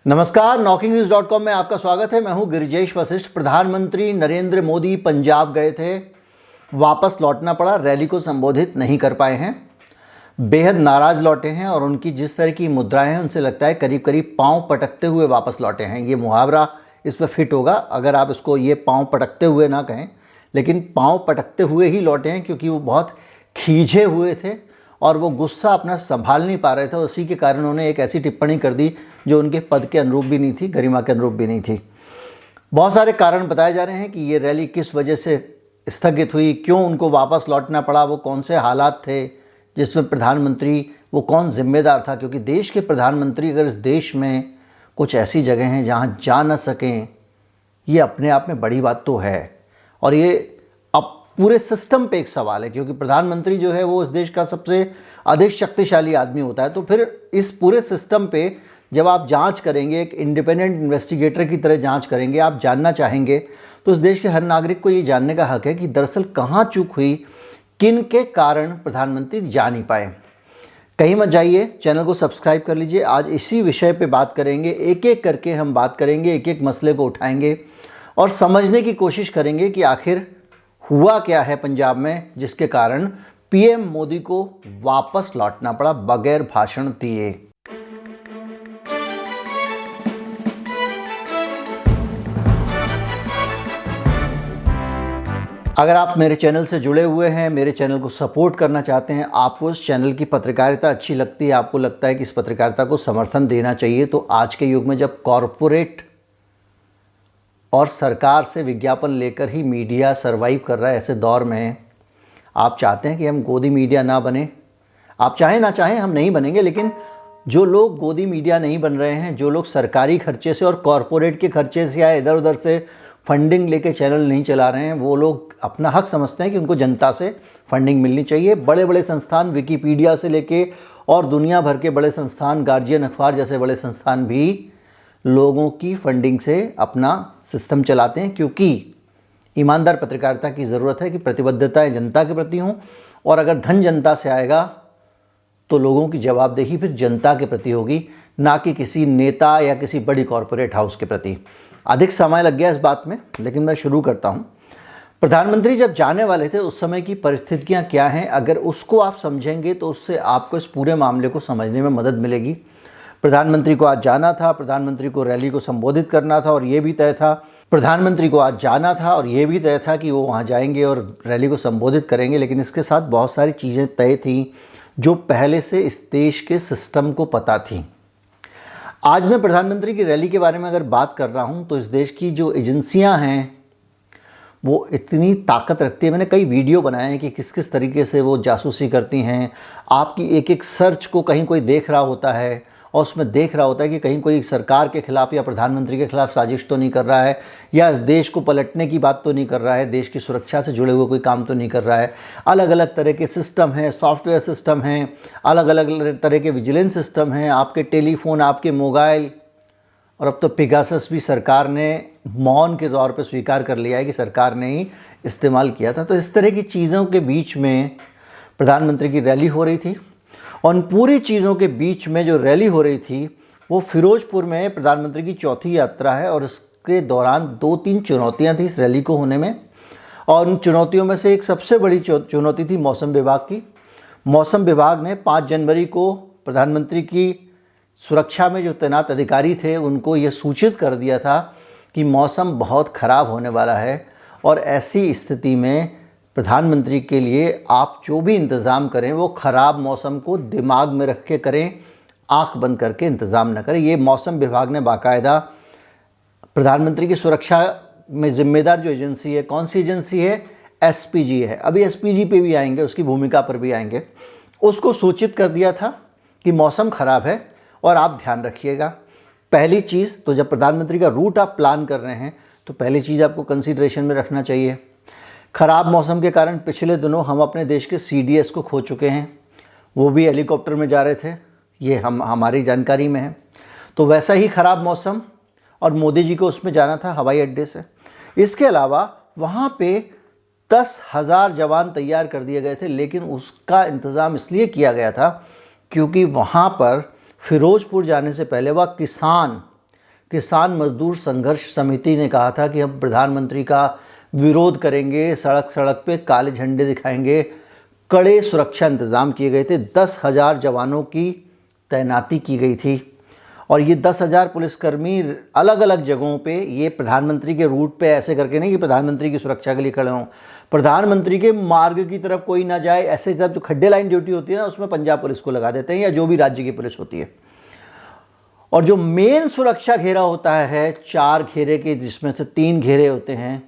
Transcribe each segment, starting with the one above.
नमस्कार, NockingNews.com में आपका स्वागत है। मैं हूं गिरिजेश वशिष्ठ। प्रधानमंत्री नरेंद्र मोदी पंजाब गए थे, वापस लौटना पड़ा, रैली को संबोधित नहीं कर पाए हैं, बेहद नाराज लौटे हैं और उनकी जिस तरह की मुद्राएं हैं उनसे लगता है करीब करीब पांव पटकते हुए वापस लौटे हैं। ये मुहावरा इस पर फिट होगा अगर आप इसको ये पांव पटकते हुए ना कहें, लेकिन पांव पटकते हुए ही लौटे हैं क्योंकि वो बहुत खींचे हुए थे और वो गुस्सा अपना संभाल नहीं पा रहे थे। उसी के कारण उन्होंने एक ऐसी टिप्पणी कर दी जो उनके पद के अनुरूप भी नहीं थी, गरिमा के अनुरूप भी नहीं थी। बहुत सारे कारण बताए जा रहे हैं कि ये रैली किस वजह से स्थगित हुई, क्यों उनको वापस लौटना पड़ा, वो कौन से हालात थे जिसमें प्रधानमंत्री, वो कौन जिम्मेदार था। क्योंकि देश के प्रधानमंत्री अगर इस देश में कुछ ऐसी जगह हैं जहाँ जा न सकें, ये अपने आप में बड़ी बात तो है। और ये अब पूरे सिस्टम पे एक सवाल है, क्योंकि प्रधानमंत्री जो है वो इस देश का सबसे अधिक शक्तिशाली आदमी होता है। तो फिर इस पूरे सिस्टम पे जब आप जांच करेंगे, एक इंडिपेंडेंट इन्वेस्टिगेटर की तरह जांच करेंगे, आप जानना चाहेंगे, तो इस देश के हर नागरिक को ये जानने का हक है कि दरअसल कहाँ चूक हुई, किन के कारण प्रधानमंत्री जा नहीं पाए। कहीं मत जाइए, चैनल को सब्सक्राइब कर लीजिए। आज इसी विषय पे बात करेंगे, एक एक करके हम बात करेंगे, एक एक मसले को उठाएंगे और समझने की कोशिश करेंगे कि आखिर हुआ क्या है पंजाब में जिसके कारण पीएम मोदी को वापस लौटना पड़ा बगैर भाषण दिए। अगर आप मेरे चैनल से जुड़े हुए हैं, मेरे चैनल को सपोर्ट करना चाहते हैं, आपको इस चैनल की पत्रकारिता अच्छी लगती है, आपको लगता है कि इस पत्रकारिता को समर्थन देना चाहिए, तो आज के युग में जब कॉरपोरेट और सरकार से विज्ञापन लेकर ही मीडिया सरवाइव कर रहा है, ऐसे दौर में आप चाहते हैं कि हम गोदी मीडिया ना बने। आप चाहें ना चाहें, हम नहीं बनेंगे, लेकिन जो लोग गोदी मीडिया नहीं बन रहे हैं, जो लोग सरकारी खर्चे से और कॉरपोरेट के खर्चे से या इधर उधर से फंडिंग लेके चैनल नहीं चला रहे हैं, वो लोग अपना हक समझते हैं कि उनको जनता से फंडिंग मिलनी चाहिए। बड़े बड़े संस्थान, विकिपीडिया से लेके और दुनिया भर के बड़े संस्थान, गार्जियन अखबार जैसे बड़े संस्थान भी लोगों की फंडिंग से अपना सिस्टम चलाते हैं, क्योंकि ईमानदार पत्रकारिता की ज़रूरत है कि प्रतिबद्धताएं जनता के प्रति हों, और अगर धन जनता से आएगा तो लोगों की जवाबदेही फिर जनता के प्रति होगी, ना कि किसी नेता या किसी बड़ी कॉरपोरेट हाउस के प्रति। अधिक समय लग गया इस बात में, लेकिन मैं शुरू करता हूं। प्रधानमंत्री जब जाने वाले थे उस समय की परिस्थितियां क्या हैं, अगर उसको आप समझेंगे तो उससे आपको इस पूरे मामले को समझने में मदद मिलेगी। प्रधानमंत्री को आज जाना था, प्रधानमंत्री को रैली को संबोधित करना था और ये भी तय था, प्रधानमंत्री को आज जाना था और ये भी तय था कि वो वहाँ जाएंगे और रैली को संबोधित करेंगे। लेकिन इसके साथ बहुत सारी चीज़ें तय थी जो पहले से इस देश के सिस्टम को पता थी। आज मैं प्रधानमंत्री की रैली के बारे में अगर बात कर रहा हूँ तो इस देश की जो एजेंसियाँ हैं वो इतनी ताकत रखती है। मैंने कई वीडियो बनाए हैं कि किस किस तरीके से वो जासूसी करती हैं। आपकी एक एक सर्च को कहीं कोई देख रहा होता है और उसमें देख रहा होता है कि कहीं कोई सरकार के खिलाफ या प्रधानमंत्री के खिलाफ साजिश तो नहीं कर रहा है, या इस देश को पलटने की बात तो नहीं कर रहा है, देश की सुरक्षा से जुड़े हुए कोई काम तो नहीं कर रहा है। अलग अलग तरह के सिस्टम हैं, सॉफ्टवेयर सिस्टम हैं, अलग अलग तरह के विजिलेंस सिस्टम हैं, आपके टेलीफोन, आपके मोबाइल, और अब तो पेगासस भी सरकार ने मौन के तौर पर स्वीकार कर लिया है कि सरकार ने ही इस्तेमाल किया था। तो इस तरह की चीज़ों के बीच में प्रधानमंत्री की रैली हो रही थी, और उन पूरी चीज़ों के बीच में जो रैली हो रही थी वो फिरोजपुर में प्रधानमंत्री की चौथी यात्रा है। और इसके दौरान 2-3 चुनौतियां थी इस रैली को होने में, और उन चुनौतियों में से एक सबसे बड़ी चुनौती थी मौसम विभाग की। मौसम विभाग ने 5 जनवरी को प्रधानमंत्री की सुरक्षा में जो तैनात अधिकारी थे उनको ये सूचित कर दिया था कि मौसम बहुत ख़राब होने वाला है, और ऐसी स्थिति में प्रधानमंत्री के लिए आप जो भी इंतज़ाम करें वो ख़राब मौसम को दिमाग में रख के करें, आंख बंद करके इंतज़ाम न करें। ये मौसम विभाग ने बाकायदा प्रधानमंत्री की सुरक्षा में ज़िम्मेदार जो एजेंसी है, कौन सी एजेंसी है, एसपीजी है, अभी एसपीजी पे भी आएंगे, उसकी भूमिका पर भी आएंगे, उसको सूचित कर दिया था कि मौसम ख़राब है और आप ध्यान रखिएगा। पहली चीज़ तो जब प्रधानमंत्री का रूट आप प्लान कर रहे हैं तो पहली चीज़ आपको कंसीडरेशन में रखना चाहिए। ख़राब मौसम के कारण पिछले दिनों हम अपने देश के सीडीएस को खो चुके हैं, वो भी हेलीकॉप्टर में जा रहे थे, ये हमारी जानकारी में है। तो वैसा ही ख़राब मौसम, और मोदी जी को उसमें जाना था हवाई अड्डे से। इसके अलावा वहाँ पे 10,000 जवान तैयार कर दिए गए थे, लेकिन उसका इंतज़ाम इसलिए किया गया था क्योंकि वहाँ पर फिरोजपुर जाने से पहले वह किसान किसान मजदूर संघर्ष समिति ने कहा था कि हम प्रधानमंत्री का विरोध करेंगे, सड़क सड़क पे काले झंडे दिखाएंगे। कड़े सुरक्षा इंतज़ाम किए गए थे, 10,000 जवानों की तैनाती की गई थी और ये 10,000 पुलिसकर्मी अलग अलग जगहों पे, ये प्रधानमंत्री के रूट पे ऐसे करके नहीं कि प्रधानमंत्री की सुरक्षा के लिए खड़े हों, प्रधानमंत्री के मार्ग की तरफ कोई ना जाए, ऐसे सब जो खड्डे लाइन ड्यूटी होती है ना, उसमें पंजाब पुलिस को लगा देते हैं या जो भी राज्य की पुलिस होती है। और जो मेन सुरक्षा घेरा होता है 4 घेरे के, जिसमें से 3 घेरे होते हैं,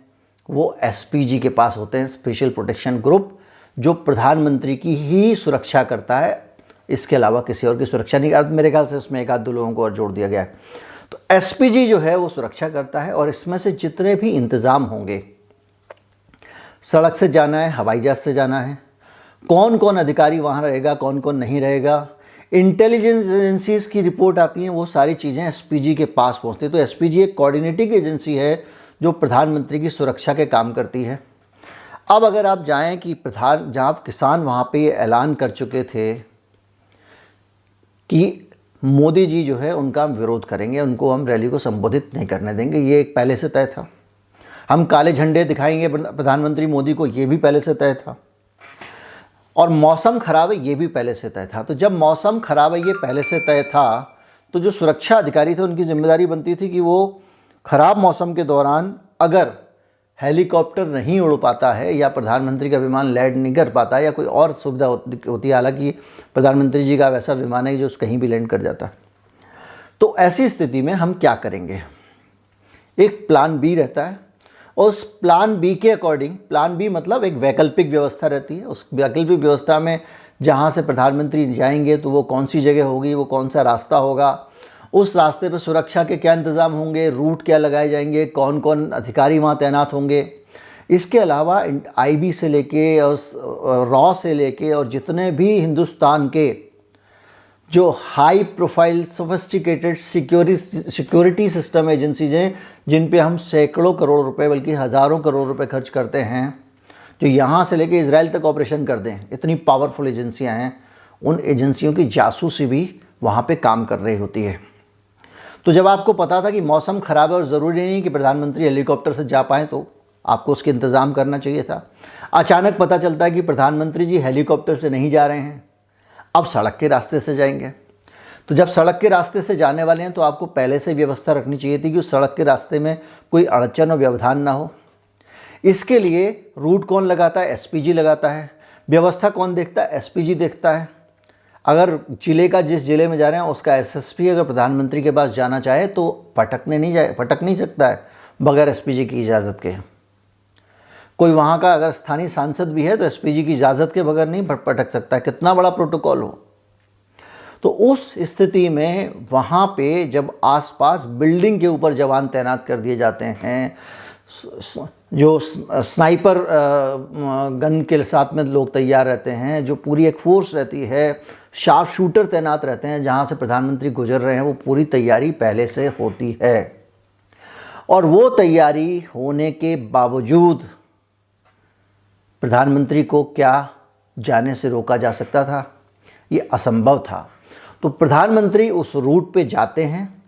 वो एसपीजी के पास होते हैं, स्पेशल प्रोटेक्शन ग्रुप, जो प्रधानमंत्री की ही सुरक्षा करता है, इसके अलावा किसी और की सुरक्षा नहीं करता। मेरे ख्याल से उसमें 1-2 लोगों को और जोड़ दिया गया है। तो एसपीजी जो है वो सुरक्षा करता है और इसमें से जितने भी इंतज़ाम होंगे, सड़क से जाना है, हवाई जहाज़ से जाना है, कौन कौन अधिकारी वहाँ रहेगा, कौन कौन नहीं रहेगा, इंटेलिजेंस एजेंसीज़ की रिपोर्ट आती हैं, वो सारी चीज़ें एसपीजी के पास पहुँचती हैं। तो एसपीजी एक कोऑर्डिनेटिंग एजेंसी है जो प्रधानमंत्री की सुरक्षा के काम करती है। अब अगर आप जाएं कि जहाँ किसान वहाँ पे ये ऐलान कर चुके थे कि मोदी जी जो है उनका हम विरोध करेंगे, उनको हम रैली को संबोधित नहीं करने देंगे, ये एक पहले से तय था। हम काले झंडे दिखाएंगे प्रधानमंत्री मोदी को, ये भी पहले से तय था। और मौसम ख़राब है, ये भी पहले से तय था। तो जब मौसम ख़राब है, ये पहले से तय था, तो जो सुरक्षा अधिकारी थे उनकी जिम्मेदारी बनती थी कि वो ख़राब मौसम के दौरान अगर हेलीकॉप्टर नहीं उड़ पाता है या प्रधानमंत्री का विमान लैंड नहीं कर पाता या कोई और सुविधा होती है, हालांकि प्रधानमंत्री जी का वैसा विमान है जो कहीं भी लैंड कर जाता है, तो ऐसी स्थिति में हम क्या करेंगे। एक प्लान बी रहता है और उस प्लान बी के अकॉर्डिंग, प्लान बी मतलब एक वैकल्पिक व्यवस्था रहती है। उस वैकल्पिक व्यवस्था में जहाँ से प्रधानमंत्री जाएंगे तो वो कौन सी जगह होगी, वो कौन सा रास्ता होगा, उस रास्ते पर सुरक्षा के क्या इंतज़ाम होंगे, रूट क्या लगाए जाएंगे, कौन कौन अधिकारी वहाँ तैनात होंगे। इसके अलावा आईबी से लेके और रॉ से लेके और जितने भी हिंदुस्तान के जो high profile sophisticated security system agencies हैं, जिन पे हम सैकड़ों करोड़ रुपए बल्कि हज़ारों करोड़ रुपए खर्च करते हैं, जो यहाँ से लेके इजराइल तक ऑपरेशन कर दें, इतनी पावरफुल एजेंसियाँ हैं, उन एजेंसियों की जासूसी भी वहाँ पे काम कर रही होती है। तो जब आपको पता था कि मौसम ख़राब है और ज़रूरी नहीं कि प्रधानमंत्री हेलीकॉप्टर से जा पाएँ, तो आपको उसके इंतज़ाम करना चाहिए था। अचानक पता चलता है कि प्रधानमंत्री जी हेलीकॉप्टर से नहीं जा रहे हैं, अब सड़क के रास्ते से जाएंगे। तो जब सड़क के रास्ते से जाने वाले हैं तो आपको पहले से व्यवस्था रखनी चाहिए थी कि उस सड़क के रास्ते में कोई अड़चन और व्यवधान ना हो। इसके लिए रूट कौन लगाता है? एसपीजी लगाता है। व्यवस्था कौन देखता है? एसपीजी देखता है। अगर जिले का, जिस जिले में जा रहे हैं उसका एसएसपी अगर प्रधानमंत्री के पास जाना चाहे तो पटक नहीं सकता है बगैर एसपीजी की इजाज़त के। कोई वहाँ का अगर स्थानीय सांसद भी है तो एसपीजी की इजाज़त के बगैर नहीं पटक सकता है, कितना बड़ा प्रोटोकॉल हो। तो उस स्थिति में वहाँ पे जब आसपास बिल्डिंग के ऊपर जवान तैनात कर दिए जाते हैं, जो स्नाइपर गन के साथ में लोग तैयार रहते हैं, जो पूरी एक फोर्स रहती है, शार्प शूटर तैनात रहते हैं, जहाँ से प्रधानमंत्री गुजर रहे हैं, वो पूरी तैयारी पहले से होती है। और वो तैयारी होने के बावजूद प्रधानमंत्री को क्या जाने से रोका जा सकता था? ये असंभव था। तो प्रधानमंत्री उस रूट पे जाते हैं,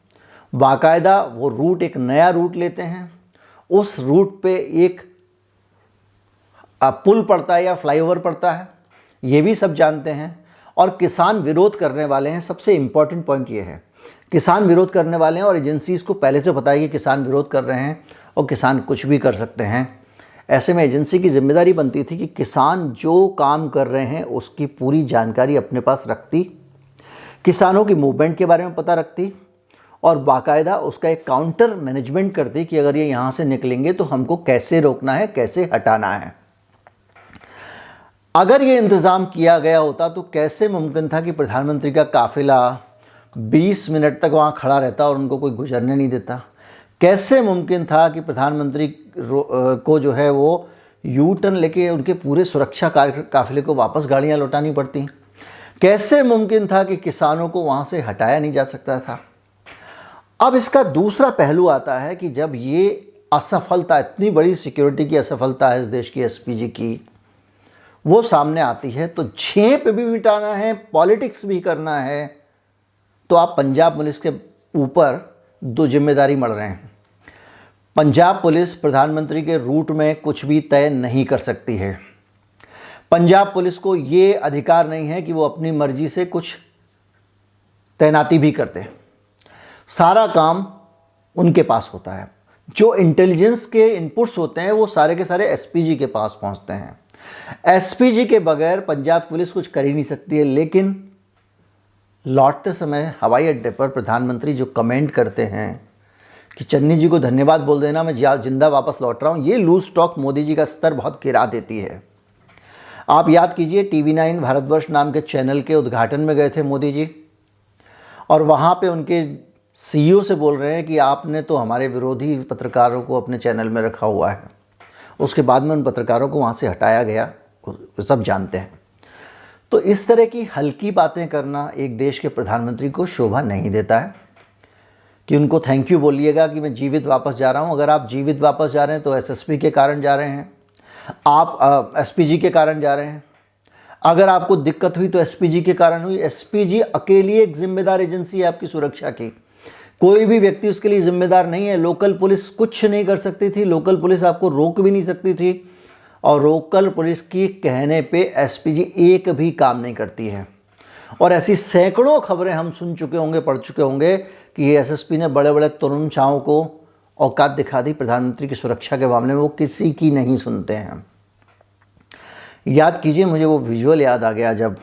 बाकायदा वो रूट एक नया रूट लेते हैं, उस रूट पे एक पुल पड़ता है या फ्लाईओवर पड़ता है, ये भी सब जानते हैं। और किसान विरोध करने वाले हैं, सबसे इम्पॉर्टेंट पॉइंट ये है, किसान विरोध करने वाले हैं और एजेंसीज़ को पहले से पता है कि किसान विरोध कर रहे हैं और किसान कुछ भी कर सकते हैं। ऐसे में एजेंसी की जिम्मेदारी बनती थी कि किसान जो काम कर रहे हैं उसकी पूरी जानकारी अपने पास रखती, किसानों की मूवमेंट के बारे में पता रखती और बाकायदा उसका एक काउंटर मैनेजमेंट करती कि अगर ये यहाँ से निकलेंगे तो हमको कैसे रोकना है, कैसे हटाना है। अगर ये इंतज़ाम किया गया होता तो कैसे मुमकिन था कि प्रधानमंत्री का काफिला 20 मिनट तक वहाँ खड़ा रहता और उनको कोई गुजरने नहीं देता? कैसे मुमकिन था कि प्रधानमंत्री को जो है वो यू टर्न लेके उनके पूरे सुरक्षा काफिले को वापस गाड़ियाँ लौटानी पड़ती? कैसे मुमकिन था कि किसानों को वहाँ से हटाया नहीं जा सकता था? अब इसका दूसरा पहलू आता है कि जब ये असफलता, इतनी बड़ी सिक्योरिटी की असफलता है इस देश की एसपीजी की, वो सामने आती है, तो झेप भी मिटाना है, पॉलिटिक्स भी करना है, तो आप पंजाब पुलिस के ऊपर दो जिम्मेदारी मढ़ रहे हैं। पंजाब पुलिस प्रधानमंत्री के रूट में कुछ भी तय नहीं कर सकती है। पंजाब पुलिस को ये अधिकार नहीं है कि वो अपनी मर्जी से कुछ तैनाती भी करते। सारा काम उनके पास होता है। जो इंटेलिजेंस के इनपुट्स होते हैं वो सारे के सारे एसपीजी के पास पहुंचते हैं। एसपीजी के बगैर पंजाब पुलिस कुछ कर ही नहीं सकती है। लेकिन लौटते समय हवाई अड्डे पर प्रधानमंत्री जो कमेंट करते हैं कि चन्नी जी को धन्यवाद बोल देना, मैं जिंदा वापस लौट रहा हूँ, ये लूज टॉक मोदी जी का स्तर बहुत गिरा देती है। आप याद कीजिए, TV9 भारतवर्ष नाम के चैनल के उद्घाटन में गए थे मोदी जी, और वहाँ पे उनके CEO से बोल रहे हैं कि आपने तो हमारे विरोधी पत्रकारों को अपने चैनल में रखा हुआ है। उसके बाद में उन पत्रकारों को वहाँ से हटाया गया, सब जानते हैं। तो इस तरह की हल्की बातें करना एक देश के प्रधानमंत्री को शोभा नहीं देता है कि उनको थैंक यू बोलिएगा कि मैं जीवित वापस जा रहा हूँ। अगर आप जीवित वापस जा रहे हैं तो SSP के कारण जा रहे हैं, आप SPG के कारण जा रहे हैं। अगर आपको दिक्कत हुई तो SPG के कारण हुई। SPG अकेली एक जिम्मेदार एजेंसी है आपकी सुरक्षा की, कोई भी व्यक्ति उसके लिए जिम्मेदार नहीं है। लोकल पुलिस कुछ नहीं कर सकती थी, लोकल पुलिस आपको रोक भी नहीं सकती थी, और लोकल पुलिस की कहने पे SPG एक भी काम नहीं करती है। और ऐसी सैकड़ों खबरें हम सुन चुके होंगे, पढ़ चुके होंगे कि SSP ने बड़े बड़े तरुण छाओं को औकात दिखा दी प्रधानमंत्री की सुरक्षा के मामले में, वो किसी की नहीं सुनते हैं। याद कीजिए, मुझे वो विजुअल याद आ गया जब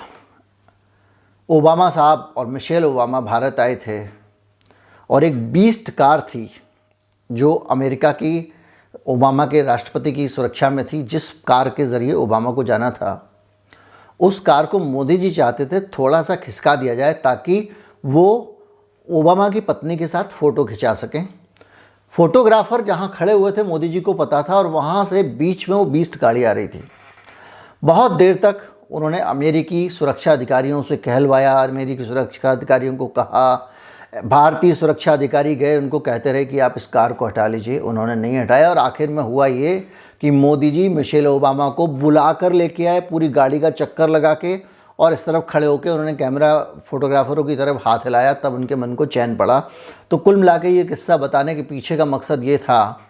ओबामा साहब और मिशेल ओबामा भारत आए थे, और एक बीस्ट कार थी जो अमेरिका की ओबामा के राष्ट्रपति की सुरक्षा में थी। जिस कार के ज़रिए ओबामा को जाना था, उस कार को मोदी जी चाहते थे थोड़ा सा खिसका दिया जाए ताकि वो ओबामा की पत्नी के साथ फ़ोटो खिंचा सकें। फोटोग्राफर जहां खड़े हुए थे मोदी जी को पता था, और वहां से बीच में वो बीस्ट गाड़ी आ रही थी। बहुत देर तक उन्होंने अमेरिकी सुरक्षा अधिकारियों से कहलवाया, अमेरिकी सुरक्षा अधिकारियों को कहा, भारतीय सुरक्षा अधिकारी गए, उनको कहते रहे कि आप इस कार को हटा लीजिए, उन्होंने नहीं हटाया। और आखिर में हुआ ये कि मोदी जी मिशेल ओबामा को बुला कर लेके आए, पूरी गाड़ी का चक्कर लगा के, और इस तरफ खड़े होकर उन्होंने कैमरा फोटोग्राफरों की तरफ हाथ हिलाया, तब उनके मन को चैन पड़ा। तो कुल मिला के ये किस्सा बताने के पीछे का मकसद ये था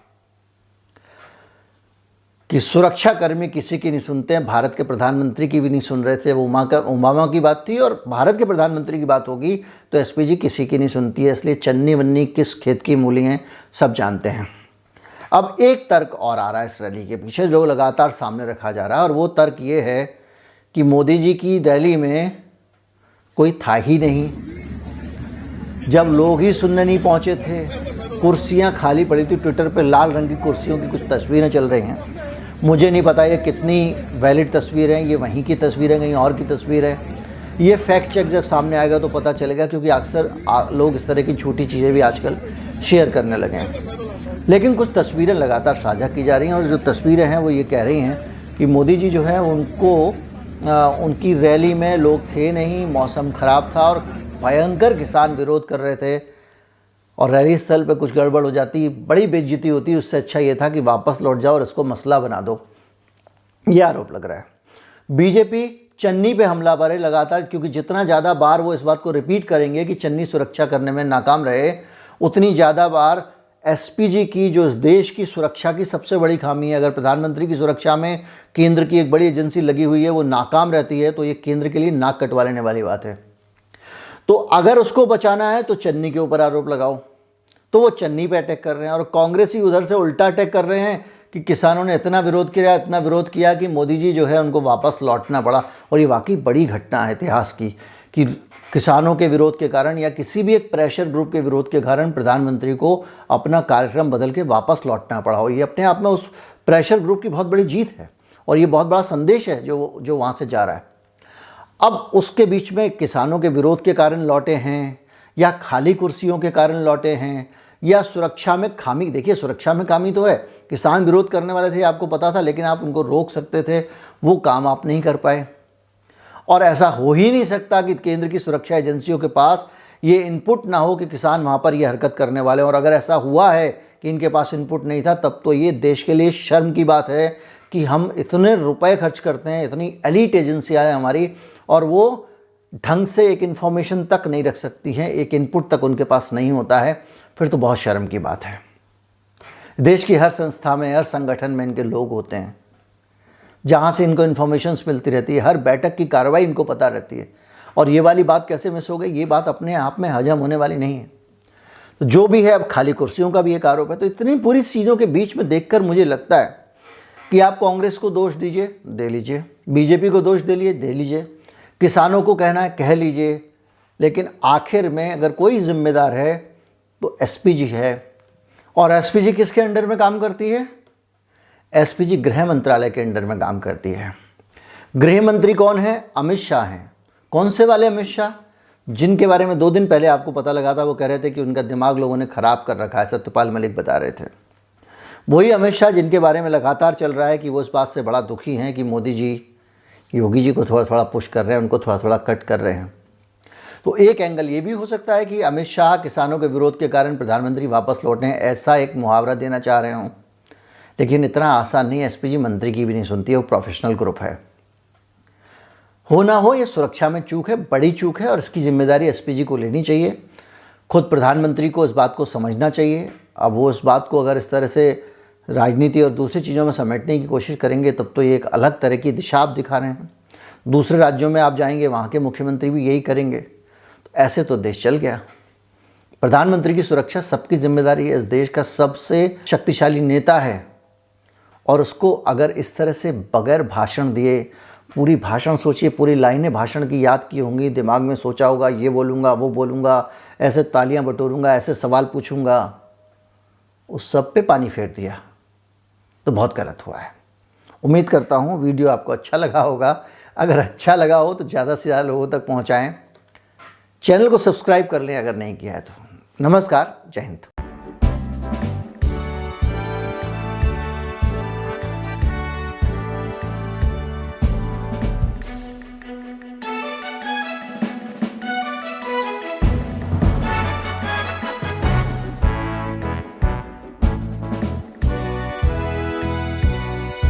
कि सुरक्षाकर्मी किसी की नहीं सुनते हैं। भारत के प्रधानमंत्री की भी नहीं सुन रहे थे। वो ओबामा की बात थी, और भारत के प्रधानमंत्री की बात होगी तो SPG किसी की नहीं सुनती है। इसलिए चन्नी वन्नी किस खेत की मूली हैं सब जानते हैं। अब एक तर्क और आ रहा है इस रैली के पीछे, जो लगातार सामने रखा जा रहा है, और वो तर्क ये है कि मोदी जी की रैली में कोई था ही नहीं। जब लोग ही सुनने नहीं पहुंचे थे, कुर्सियां खाली पड़ी थी। ट्विटर पे लाल रंग की कुर्सियों की कुछ तस्वीरें चल रही हैं। मुझे नहीं पता ये कितनी वैलिड तस्वीर है, ये वहीं की तस्वीर है, कहीं और की तस्वीर है। ये फैक्ट चेक जब सामने आएगा तो पता चलेगा, क्योंकि अक्सर लोग इस तरह की छोटी चीज़ें भी आजकल शेयर करने लगे हैं। लेकिन कुछ तस्वीरें लगातार साझा की जा रही हैं, और जो तस्वीरें हैं वो ये कह रही हैं कि मोदी जी जो है उनको उनकी रैली में लोग थे नहीं, मौसम ख़राब था, और भयंकर किसान विरोध कर रहे थे, और रैली स्थल पे कुछ गड़बड़ हो जाती, बड़ी बेइज्जती होती। उससे अच्छा ये था कि वापस लौट जाओ और इसको मसला बना दो, ये आरोप लग रहा है। बीजेपी चन्नी पे हमलावर है लगातार, क्योंकि जितना ज़्यादा बार वो इस बात को रिपीट करेंगे कि चन्नी सुरक्षा करने में नाकाम रहे, उतनी ज़्यादा बार SPG की, जो इस देश की सुरक्षा की सबसे बड़ी खामी है। अगर प्रधानमंत्री की सुरक्षा में केंद्र की एक बड़ी एजेंसी लगी हुई है, वो नाकाम रहती है, तो ये केंद्र के लिए नाक कटवा लेने वाली बात है। तो अगर उसको बचाना है तो चन्नी के ऊपर आरोप लगाओ, तो वो चन्नी पे अटैक कर रहे हैं। और कांग्रेसी उधर से उल्टा अटैक कर रहे हैं कि किसानों ने इतना विरोध किया कि मोदी जी जो है उनको वापस लौटना पड़ा। और ये वाकई बड़ी घटना है इतिहास की कि किसानों के विरोध के कारण या किसी भी एक प्रेशर ग्रुप के विरोध के कारण प्रधानमंत्री को अपना कार्यक्रम बदल के वापस लौटना पड़ा हो। ये अपने आप में उस प्रेशर ग्रुप की बहुत बड़ी जीत है, और ये बहुत बड़ा संदेश है जो वहाँ से जा रहा है। अब उसके बीच में किसानों के विरोध के कारण लौटे हैं, या खाली कुर्सियों के कारण लौटे हैं, या सुरक्षा में खामी। देखिए, सुरक्षा में खामी तो है, किसान विरोध करने वाले थे, आपको पता था, लेकिन आप उनको रोक सकते थे, वो काम आप नहीं कर पाए। और ऐसा हो ही नहीं सकता कि केंद्र की सुरक्षा एजेंसियों के पास ये इनपुट ना हो कि किसान वहाँ पर ये हरकत करने वाले। और अगर ऐसा हुआ है कि इनके पास इनपुट नहीं था, तब तो ये देश के लिए शर्म की बात है कि हम इतने रुपए खर्च करते हैं, इतनी एलीट एजेंसियाँ हैं हमारी, और वो ढंग से एक इन्फॉर्मेशन तक नहीं रख सकती हैं, एक इनपुट तक उनके पास नहीं होता है। फिर तो बहुत शर्म की बात है। देश की हर संस्था में, हर संगठन में इनके लोग होते हैं, जहाँ से इनको इन्फॉर्मेशंस मिलती रहती है, हर बैठक की कार्रवाई इनको पता रहती है, और ये वाली बात कैसे मिस हो गई? ये बात अपने आप में हजम होने वाली नहीं है। तो जो भी है, अब खाली कुर्सियों का भी एक आरोप है। तो इतनी पूरी चीज़ों के बीच में देखकर मुझे लगता है कि आप कांग्रेस को दोष दीजिए, दे लीजिए, बीजेपी को दोष दे लीजिए, किसानों को कहना है कह लीजिए, लेकिन आखिर में अगर कोई जिम्मेदार है तो एसपीजी है। और एसपीजी किसके अंडर में काम करती है? एसपीजी गृह मंत्रालय के अंडर में काम करती है। गृह मंत्री कौन है? अमित शाह हैं। कौन से वाले अमित शाह? जिनके बारे में 2 दिन पहले आपको पता लगा था, वो कह रहे थे कि उनका दिमाग लोगों ने ख़राब कर रखा है, सत्यपाल मलिक बता रहे थे। वही अमित शाह जिनके बारे में लगातार चल रहा है कि वो इस बात से बड़ा दुखी हैं कि मोदी जी योगी जी को थोड़ा थोड़ा पुश कर रहे हैं, उनको थोड़ा थोड़ा कट कर रहे हैं। तो एक एंगल ये भी हो सकता है कि अमित शाह किसानों के विरोध के कारण प्रधानमंत्री वापस लौटे हैं, ऐसा एक मुहावरा देना चाह रहे हों। लेकिन इतना आसान नहीं है, एसपीजी मंत्री की भी नहीं सुनती है, वो प्रोफेशनल ग्रुप है। हो ना हो, ये सुरक्षा में चूक है, बड़ी चूक है, और इसकी जिम्मेदारी एसपीजी को लेनी चाहिए। खुद प्रधानमंत्री को इस बात को समझना चाहिए। अब वो इस बात को अगर इस तरह से राजनीति और दूसरी चीज़ों में समेटने की कोशिश करेंगे, तब तो ये एक अलग तरह की दिशा आप दिखा रहे हैं। दूसरे राज्यों में आप जाएंगे, वहाँ के मुख्यमंत्री भी यही करेंगे, तो ऐसे तो देश चल गया। प्रधानमंत्री की सुरक्षा सबकी जिम्मेदारी है। इस देश का सबसे शक्तिशाली नेता है, और उसको अगर इस तरह से बगैर भाषण दिए, पूरी भाषण सोचिए, पूरी लाइनें भाषण की याद की होंगी, दिमाग में सोचा होगा ये बोलूँगा वो बोलूँगा, ऐसे तालियां बटोरूंगा, ऐसे सवाल पूछूंगा, उस सब पे पानी फेर दिया, तो बहुत गलत हुआ है। उम्मीद करता हूँ वीडियो आपको अच्छा लगा होगा। अगर अच्छा लगा हो तो ज़्यादा से ज़्यादा लोगों तक पहुँचाएँ। चैनल को सब्सक्राइब कर लें अगर नहीं किया है तो। नमस्कार, जय हिंद।